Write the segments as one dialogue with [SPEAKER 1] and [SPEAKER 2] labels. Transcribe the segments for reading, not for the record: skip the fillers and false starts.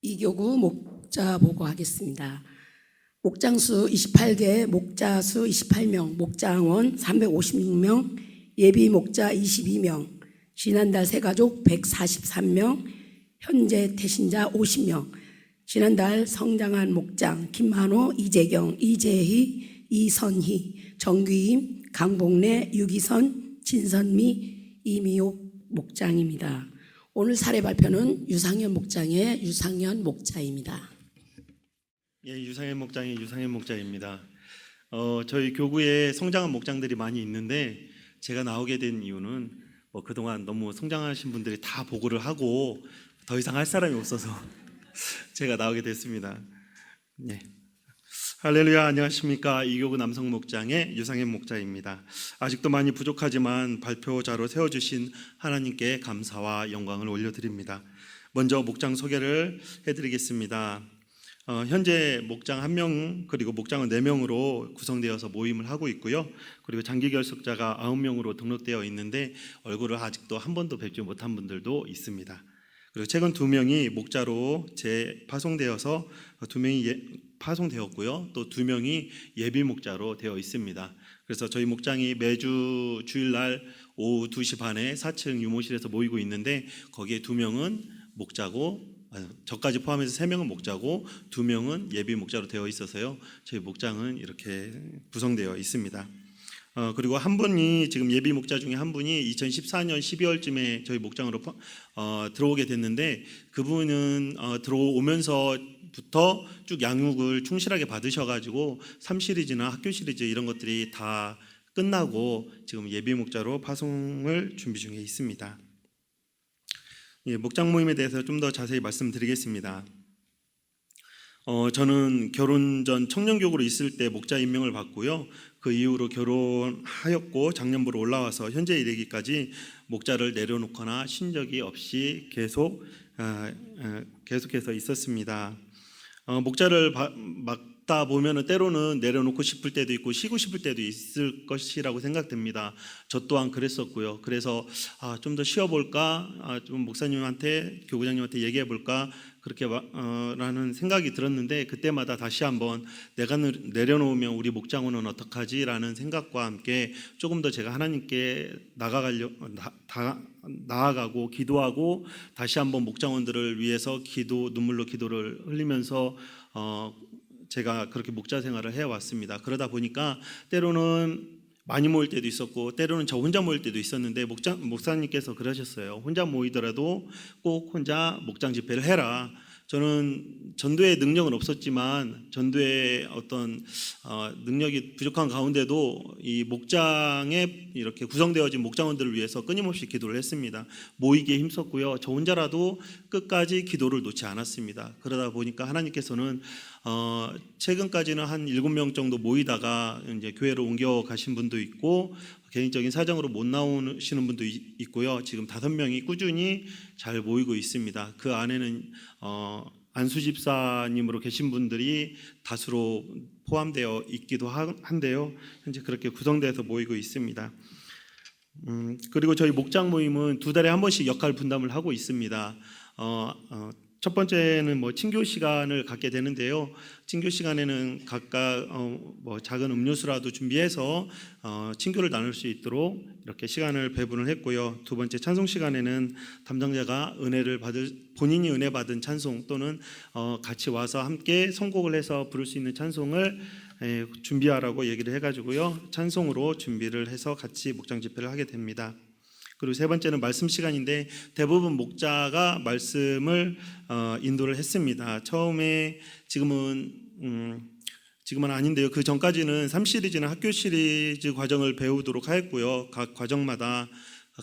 [SPEAKER 1] 이교구 목자 보고하겠습니다. 목장수 28개, 목자수 28명, 목장원 356명, 예비 목자 22명, 지난달 새가족 143명, 현재 태신자 50명, 지난달 성장한 목장 김만호, 이재경, 이재희, 이선희, 정규임, 강복래, 유기선, 진선미, 이미옥 목장입니다. 오늘 사례 발표는 유상현 목장의 유상현 목자입니다.
[SPEAKER 2] 예, 유상현 목장의 유상현 목자입니다. 저희 교구에 성장한 목장들이 많이 있는데 제가 나오게 된 이유는 그동안 너무 성장하신 분들이 다 보고를 하고 더 이상 할 사람이 없어서 제가 나오게 됐습니다. 네. 할렐루야, 안녕하십니까. 이교구 남성 목장의 유상현 목자입니다. 아직도 많이 부족하지만 발표자로 세워주신 하나님께 감사와 영광을 올려드립니다. 먼저 목장 소개를 해드리겠습니다. 현재 목장 1명 그리고 목장은 4명으로 구성되어서 모임을 하고 있고요. 그리고 장기 결석자가 9명으로 등록되어 있는데 얼굴을 아직도 한 번도 뵙지 못한 분들도 있습니다. 그리고 최근 2명이 목자로 재파송되어서 2명이 파송되었고요. 또 2명이 예비 목자로 되어 있습니다. 그래서 저희 목장이 매주 주일날 오후 2시 반에 4층 유모실에서 모이고 있는데 거기에 2명은 목자고 저까지 포함해서 3명은 목자고 2명은 예비 목자로 되어 있어서요. 저희 목장은 이렇게 구성되어 있습니다. 그리고 한 분이 지금 예비 목자 중에 한 분이 2014년 12월쯤에 저희 목장으로 들어오게 됐는데 그분은 들어오면서부터 쭉 양육을 충실하게 받으셔가지고 3시리즈나 학교 시리즈 이런 것들이 다 끝나고 지금 예비 목자로 파송을 준비 중에 있습니다. 예, 목장 모임에 대해서 좀 더 자세히 말씀드리겠습니다. 저는 결혼 전 청년교구로 있을 때 목자 임명을 받고요. 그 이후로 결혼하였고 작년부로 올라와서 현재 이르기까지 목자를 내려놓거나 쉰 적이 없이 계속해서 있었습니다. 목자를 맡다 보면은 때로는 내려놓고 싶을 때도 있고 쉬고 싶을 때도 있을 것이라고 생각됩니다. 저 또한 그랬었고요. 그래서 좀 더 쉬어볼까, 좀 목사님한테 교구장님한테 얘기해볼까 그렇게 라는 생각이 들었는데 그때마다 다시 한번 내가 내려놓으면 우리 목장원은 어떡하지라는 생각과 함께 조금 더 제가 하나님께 나아가고 기도하고 다시 한번 목장원들을 위해서 눈물로 기도를 흘리면서 제가 그렇게 목자 생활을 해왔습니다. 그러다 보니까 때로는 많이 모일 때도 있었고 때로는 저 혼자 모일 때도 있었는데 목사님께서 그러셨어요. 혼자 모이더라도 꼭 혼자 목장 집회를 해라. 저는 전도의 능력은 없었지만 전도의 어떤 능력이 부족한 가운데도 이 목장에 이렇게 구성되어진 목장원들을 위해서 끊임없이 기도를 했습니다. 모이기에 힘썼고요. 저 혼자라도 끝까지 기도를 놓지 않았습니다. 그러다 보니까 하나님께서는 최근까지는 한 7명 정도 모이다가 이제 교회로 옮겨 가신 분도 있고 개인적인 사정으로 못 나오시는 분도 있고요. 지금 5명이 꾸준히 잘 모이고 있습니다. 그 안에는 안수 집사님으로 계신 분들이 다수로 포함되어 있기도 한데요. 현재 그렇게 구성돼서 모이고 있습니다. 그리고 저희 목장 모임은 2달에 한 번씩 역할 분담을 하고 있습니다. 첫 번째는 친교 시간을 갖게 되는데요. 친교 시간에는 각각 작은 음료수라도 준비해서 친교를 나눌 수 있도록 이렇게 시간을 배분을 했고요. 2번째 찬송 시간에는 담당자가 본인이 은혜 받은 찬송 또는 같이 와서 함께 선곡을 해서 부를 수 있는 찬송을 준비하라고 얘기를 해가지고요. 찬송으로 준비를 해서 같이 목장 집회를 하게 됩니다. 그리고 3번째는 말씀 시간인데 대부분 목자가 말씀을 인도를 했습니다. 처음에 지금은 아닌데요. 그 전까지는 3시리즈나 학교 시리즈 과정을 배우도록 하였고요. 각 과정마다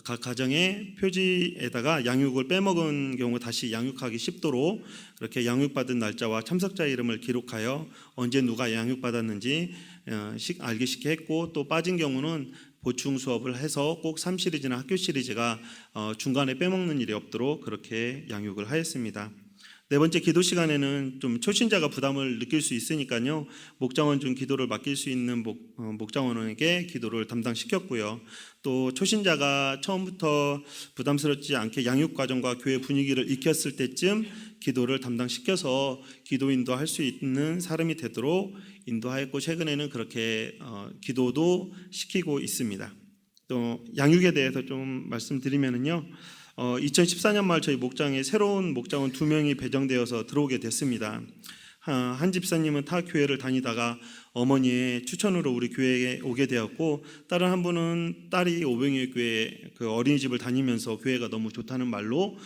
[SPEAKER 2] 각 가정의 표지에다가 양육을 빼먹은 경우 다시 양육하기 쉽도록 그렇게 양육받은 날짜와 참석자 이름을 기록하여 언제 누가 양육받았는지 알기 쉽게 했고 또 빠진 경우는 보충 수업을 해서 꼭 3시리즈나 학교 시리즈가 중간에 빼먹는 일이 없도록 그렇게 양육을 하였습니다. 네 번째 기도 시간에는 좀 초신자가 부담을 느낄 수 있으니까요. 목장원 중 기도를 맡길 수 있는 목장원에게 기도를 담당시켰고요. 또 초신자가 처음부터 부담스럽지 않게 양육 과정과 교회 분위기를 익혔을 때쯤 기도를 담당시켜서 기도 인도할 수 있는 사람이 되도록 인도하였고, 최근에는 그렇게 기도도 시키고 있습니다. 또 양육에 대해서 좀 말씀드리면은요. 2014년 말 저희 목장에 새로운 목장원 2명이 배정되어서 들어오게 됐습니다. 한 집사님은 타 교회를 다니다가 어머니의 추천으로 우리 교회에 오게 되었고, 다른 한 분은 딸이 오병이교회 그 어린이집을 다니면서 교회가 너무 좋다는 말로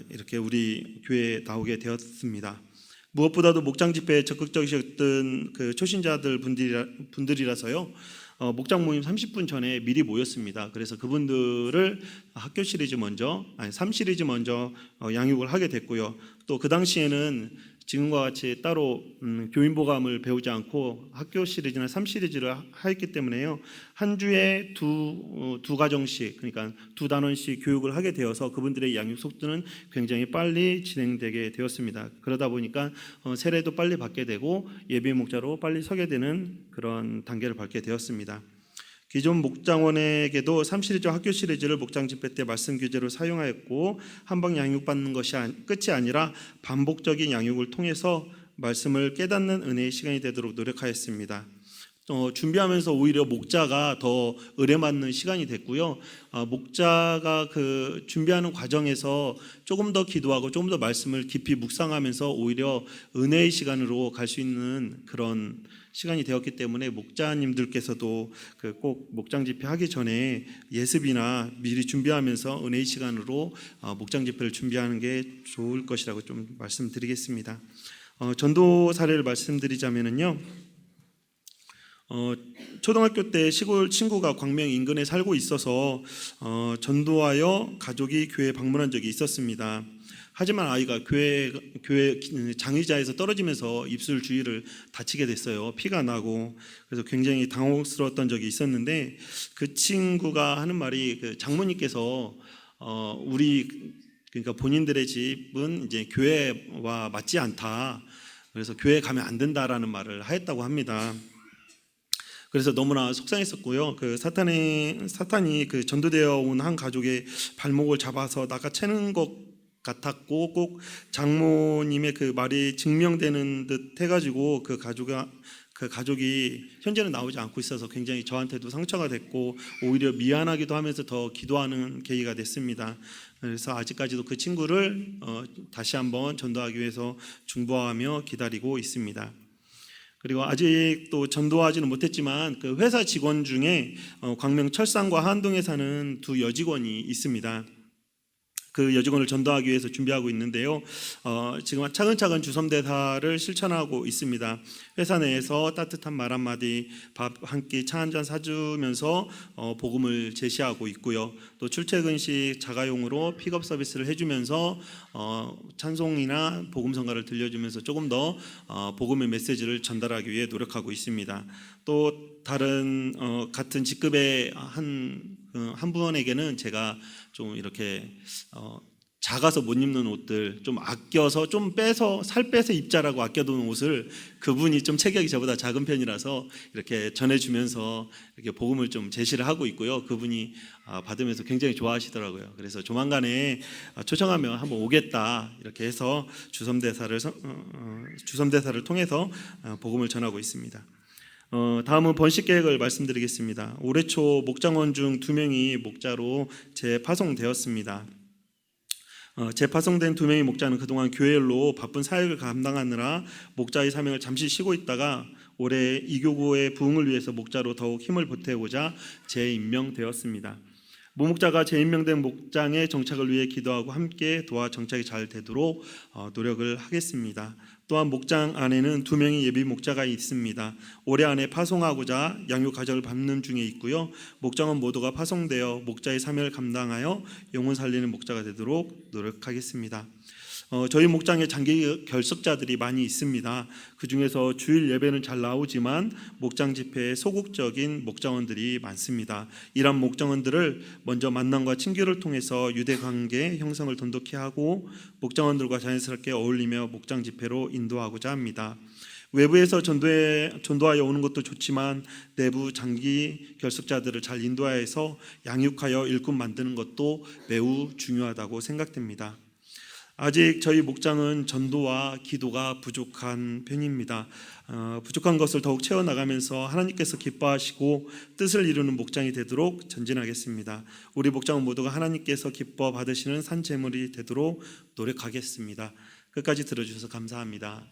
[SPEAKER 2] 이렇게 우리 교회에 나오게 되었습니다. 무엇보다도 목장 집회에 적극적이셨던 그 초신자들 분들이라서요. 목장 모임 30분 전에 미리 모였습니다. 그래서 그분들을 학교 시리즈 먼저, 3시리즈 먼저 양육을 하게 됐고요. 또 그 당시에는 지금과 같이 따로 교인보감을 배우지 않고 학교 시리즈나 3시리즈를 했기 때문에요. 한 주에 두 가정씩, 그러니까 2단원씩 교육을 하게 되어서 그분들의 양육 속도는 굉장히 빨리 진행되게 되었습니다. 그러다 보니까 세례도 빨리 받게 되고 예비 목자로 빨리 서게 되는 그런 단계를 밟게 되었습니다. 기존 목장원에게도 3시리즈 학교 시리즈를 목장 집회 때 말씀 교재로 사용하였고, 한방 양육받는 것이 끝이 아니라 반복적인 양육을 통해서 말씀을 깨닫는 은혜의 시간이 되도록 노력하였습니다. 준비하면서 오히려 목자가 더 의뢰받는 시간이 됐고요. 목자가 그 준비하는 과정에서 조금 더 기도하고 조금 더 말씀을 깊이 묵상하면서 오히려 은혜의 시간으로 갈 수 있는 그런 시간이 되었기 때문에 목자님들께서도 꼭 목장 집회 하기 전에 예습이나 미리 준비하면서 은혜의 시간으로 목장 집회를 준비하는 게 좋을 것이라고 좀 말씀드리겠습니다. 전도 사례를 말씀드리자면요. 초등학교 때 시골 친구가 광명 인근에 살고 있어서 전도하여 가족이 교회 방문한 적이 있었습니다. 하지만 아이가 교회 장의자에서 떨어지면서 입술 주위를 다치게 됐어요. 피가 나고. 그래서 굉장히 당혹스러웠던 적이 있었는데, 그 친구가 하는 말이 장모님께서 그러니까 본인들의 집은 이제 교회와 맞지 않다. 그래서 교회 가면 안 된다라는 말을 하였다고 합니다. 그래서 너무나 속상했었고요. 그 사탄이 그 전도되어 온 한 가족의 발목을 잡아서 낚아채는 것 같았고, 꼭 장모님의 그 말이 증명되는 듯 해가지고 그 가족이 현재는 나오지 않고 있어서 굉장히 저한테도 상처가 됐고, 오히려 미안하기도 하면서 더 기도하는 계기가 됐습니다. 그래서 아직까지도 그 친구를 다시 한번 전도하기 위해서 중보하며 기다리고 있습니다. 그리고 아직 또 전도하지는 못했지만 그 회사 직원 중에 광명 철산과 한동에 사는 2 여직원이 있습니다. 그 여직원을 전도하기 위해서 준비하고 있는데요. 지금 차근차근 주섬대사를 실천하고 있습니다. 회사 내에서 따뜻한 말 한마디, 밥 한 끼, 차 한 잔 사주면서 복음을 제시하고 있고요. 또 출퇴근 시 자가용으로 픽업 서비스를 해주면서 찬송이나 복음성가를 들려주면서 조금 더 복음의 메시지를 전달하기 위해 노력하고 있습니다. 또 다른 같은 직급의 한 분에게는 제가 좀 이렇게 작아서 못 입는 옷들 좀 아껴서 좀 살 빼서 입자라고 아껴둔 옷을 그분이 좀 체격이 저보다 작은 편이라서 이렇게 전해주면서 이렇게 복음을 좀 제시를 하고 있고요. 그분이 받으면서 굉장히 좋아하시더라고요. 그래서 조만간에 초청하면 한번 오겠다 이렇게 해서 주섬대사를 통해서 복음을 전하고 있습니다. 다음은 번식 계획을 말씀드리겠습니다. 올해 초 목장원 중 2명이 목자로 재파송되었습니다. 재파송된 2명의 목자는 그동안 교회로 바쁜 사역을 감당하느라 목자의 사명을 잠시 쉬고 있다가 올해 이교구의 부흥을 위해서 목자로 더욱 힘을 보태고자 재임명되었습니다. 모목자가 재임명된 목장의 정착을 위해 기도하고 함께 도와 정착이 잘 되도록 노력을 하겠습니다. 또한 목장 안에는 2명의 예비 목자가 있습니다. 올해 안에 파송하고자 양육 과정을 밟는 중에 있고요. 목장은 모두가 파송되어 목자의 사명을 감당하여 영혼 살리는 목자가 되도록 노력하겠습니다. 저희 목장에 장기 결석자들이 많이 있습니다. 그 중에서 주일 예배는 잘 나오지만 목장 집회에 소극적인 목장원들이 많습니다. 이런 목장원들을 먼저 만남과 친교를 통해서 유대 관계 형성을 돈독히 하고 목장원들과 자연스럽게 어울리며 목장 집회로 인도하고자 합니다. 외부에서 전도하여 오는 것도 좋지만 내부 장기 결석자들을 잘 인도하여서 양육하여 일꾼 만드는 것도 매우 중요하다고 생각됩니다. 아직 저희 목장은 전도와 기도가 부족한 편입니다. 부족한 것을 더욱 채워나가면서 하나님께서 기뻐하시고 뜻을 이루는 목장이 되도록 전진하겠습니다. 우리 목장은 모두가 하나님께서 기뻐 받으시는 산 제물이 되도록 노력하겠습니다. 끝까지 들어주셔서 감사합니다.